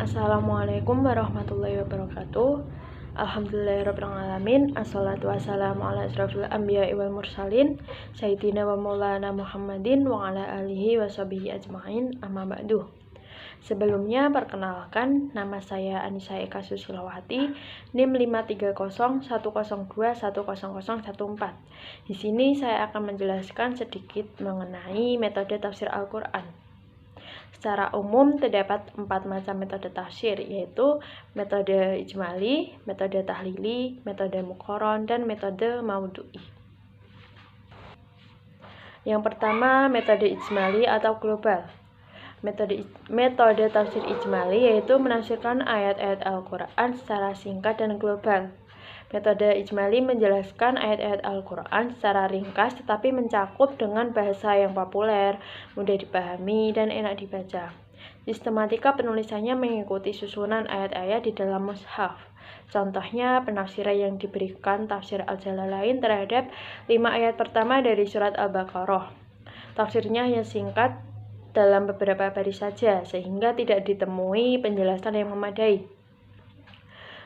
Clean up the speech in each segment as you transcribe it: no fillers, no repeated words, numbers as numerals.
Assalamualaikum warahmatullahi wabarakatuh. Alhamdulillahirrabbilalamin. Assalatu wassalamu ala asrafil anbiya'i wal mursalin Sayyidina wa maulana Muhammadin wa ala alihi wa sahbihi ajma'in, amma ba'du. Sebelumnya perkenalkan, nama saya Anissa Eka Susilawati, NIM 53010210014. Di sini saya akan menjelaskan sedikit mengenai metode tafsir Al-Qur'an. Secara umum terdapat 4 macam metode tafsir, yaitu metode ijmali, metode tahlili, metode muqaron, dan metode maudhu'i. Yang pertama, metode ijmali atau global. Metode tafsir ijmali yaitu menafsirkan ayat-ayat Al-Quran secara singkat dan global. Metode ijmali menjelaskan ayat-ayat Al-Quran secara ringkas tetapi mencakup dengan bahasa yang populer, mudah dipahami, dan enak dibaca. Sistematika penulisannya mengikuti susunan ayat-ayat di dalam mushaf. Contohnya, penafsiran yang diberikan tafsir Al-Jalalain terhadap 5 ayat pertama dari surat Al-Baqarah. Tafsirnya hanya singkat dalam beberapa baris saja, sehingga tidak ditemui penjelasan yang memadai.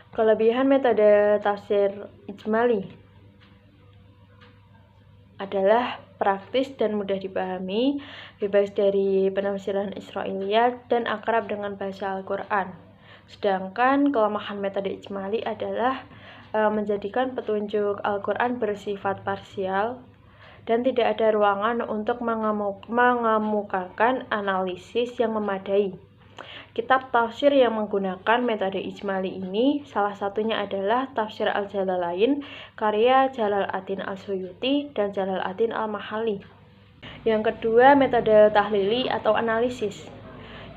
Kelebihan metode tafsir ijmali adalah praktis dan mudah dipahami, bebas dari penafsiran Israiliyat, dan akrab dengan bahasa Al-Quran. Sedangkan kelemahan metode ijmali adalah menjadikan petunjuk Al-Quran bersifat parsial dan tidak ada ruangan untuk mengemukakan analisis yang memadai. Kitab tafsir yang menggunakan metode ijmali ini salah satunya adalah Tafsir Al-Jalalain karya Jalaladdin Al-Suyuti dan Jalaladdin Al-Mahalli. Yang kedua, metode tahlili atau analisis.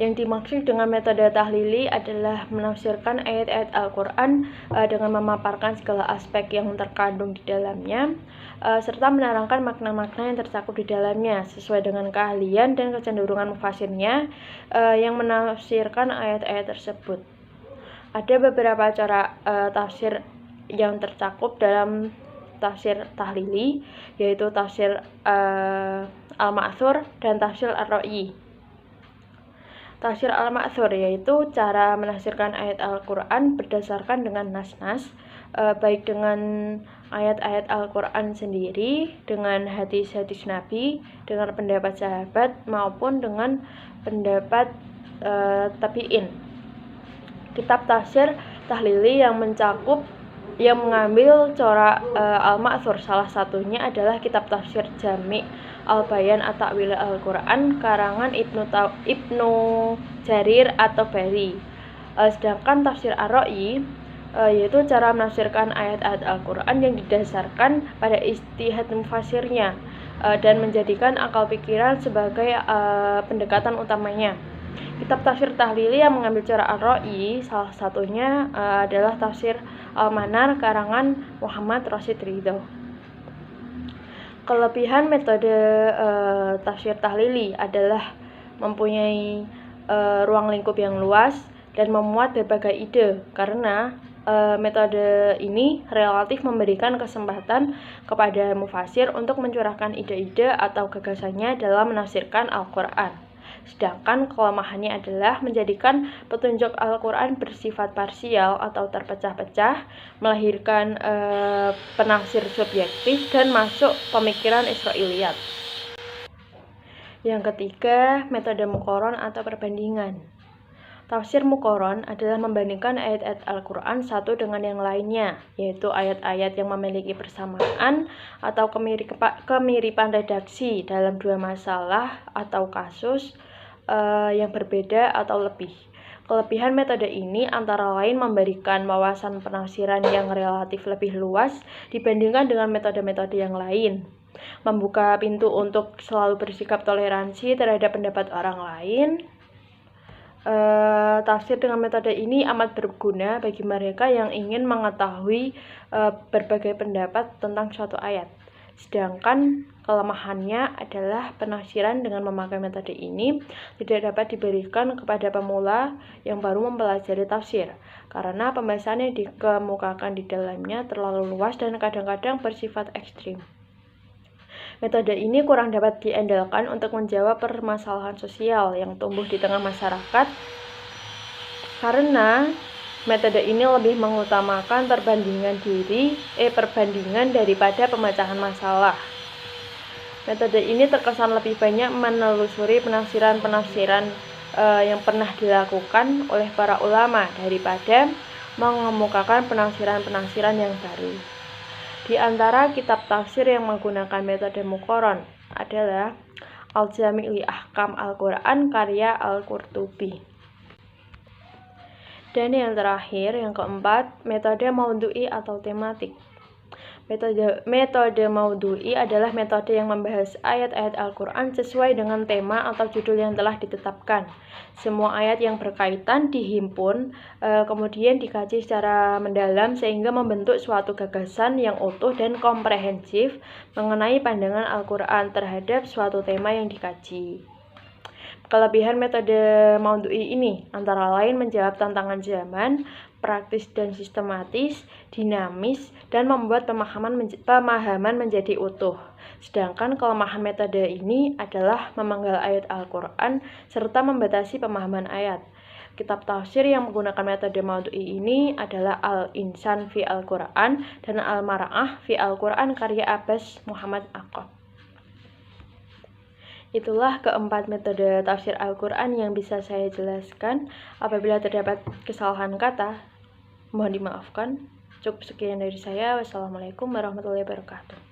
Yang dimaksud dengan metode tahlili adalah menafsirkan ayat-ayat Al-Quran dengan memaparkan segala aspek yang terkandung di dalamnya, serta menerangkan makna-makna yang tercakup di dalamnya sesuai dengan keahlian dan kecenderungan mufasirnya yang menafsirkan ayat-ayat tersebut. Ada beberapa cara tafsir yang tercakup dalam tafsir tahlili, yaitu tafsir Al-Ma'thur dan tafsir Ar-Ra'yi. Tafsir Al-Ma'thur yaitu cara menafsirkan ayat Al-Quran berdasarkan dengan nas-nas, baik dengan ayat-ayat Al-Quran sendiri, dengan hadis-hadis Nabi, dengan pendapat sahabat, maupun dengan pendapat tabi'in. Kitab tafsir tahlili yang mengambil corak Al-Ma'thur salah satunya adalah kitab tafsir Jami' Al-Bayan At-Ta'wil Al-Quran karangan Ibnu Jarir At-Tabari. Sedangkan tafsir Ar-Ra'yi yaitu cara menafsirkan ayat-ayat Al-Quran yang didasarkan pada ijtihad mufasirnya dan menjadikan akal pikiran sebagai pendekatan utamanya. Kitab tafsir tahlili yang mengambil corak Ar-Ra'yi salah satunya adalah tafsir Al-Manar karangan Muhammad Rashid Ridho. Kelebihan metode tafsir tahlili adalah mempunyai ruang lingkup yang luas dan memuat berbagai ide, karena metode ini relatif memberikan kesempatan kepada mufasir untuk mencurahkan ide-ide atau gagasannya dalam menafsirkan Al-Quran. Sedangkan kelemahannya adalah menjadikan petunjuk Al-Quran bersifat parsial atau terpecah-pecah, melahirkan penafsir subjektif dan masuk pemikiran Israiliyat. Yang ketiga, metode muqaron atau perbandingan. Tafsir muqaron adalah membandingkan ayat-ayat Al-Quran satu dengan yang lainnya, yaitu ayat-ayat yang memiliki persamaan atau kemiripan redaksi dalam dua masalah atau kasus yang berbeda atau lebih. Kelebihan metode ini antara lain memberikan wawasan penafsiran yang relatif lebih luas dibandingkan dengan metode-metode yang lain, membuka pintu untuk selalu bersikap toleransi terhadap pendapat orang lain. Tafsir dengan metode ini amat berguna bagi mereka yang ingin mengetahui berbagai pendapat tentang suatu ayat. Sedangkan kelemahannya adalah penafsiran dengan memakai metode ini tidak dapat diberikan kepada pemula yang baru mempelajari tafsir, karena pembahasan yang dikemukakan di dalamnya terlalu luas dan kadang-kadang bersifat ekstrim. Metode ini kurang dapat diandalkan untuk menjawab permasalahan sosial yang tumbuh di tengah masyarakat Karena metode ini lebih mengutamakan perbandingan daripada pemecahan masalah. Metode ini terkesan lebih banyak menelusuri penafsiran-penafsiran yang pernah dilakukan oleh para ulama daripada mengemukakan penafsiran-penafsiran yang baru. Di antara kitab tafsir yang menggunakan metode muqaron adalah Al-Jami' li Ahkam Al-Quran karya Al-Qurtubi. Dan yang terakhir, yang keempat, metode maudhu'i atau tematik. Metode maudhu'i adalah metode yang membahas ayat-ayat Al-Quran sesuai dengan tema atau judul yang telah ditetapkan. Semua ayat yang berkaitan dihimpun, kemudian dikaji secara mendalam sehingga membentuk suatu gagasan yang utuh dan komprehensif mengenai pandangan Al-Quran terhadap suatu tema yang dikaji. Kelebihan metode maudhu'i ini antara lain menjawab tantangan zaman, praktis dan sistematis, dinamis, dan membuat pemahaman menjadi utuh. Sedangkan kelemahan metode ini adalah memenggal ayat Al-Quran serta membatasi pemahaman ayat. Kitab tafsir yang menggunakan metode maudhu'i ini adalah Al-Insan fi Al-Quran dan Al-Mar'ah fi Al-Quran karya Abbas Muhammad Aqab. Itulah keempat metode tafsir Al-Quran yang bisa saya jelaskan. Apabila terdapat kesalahan kata, mohon dimaafkan. Cukup sekian dari saya. Wassalamualaikum warahmatullahi wabarakatuh.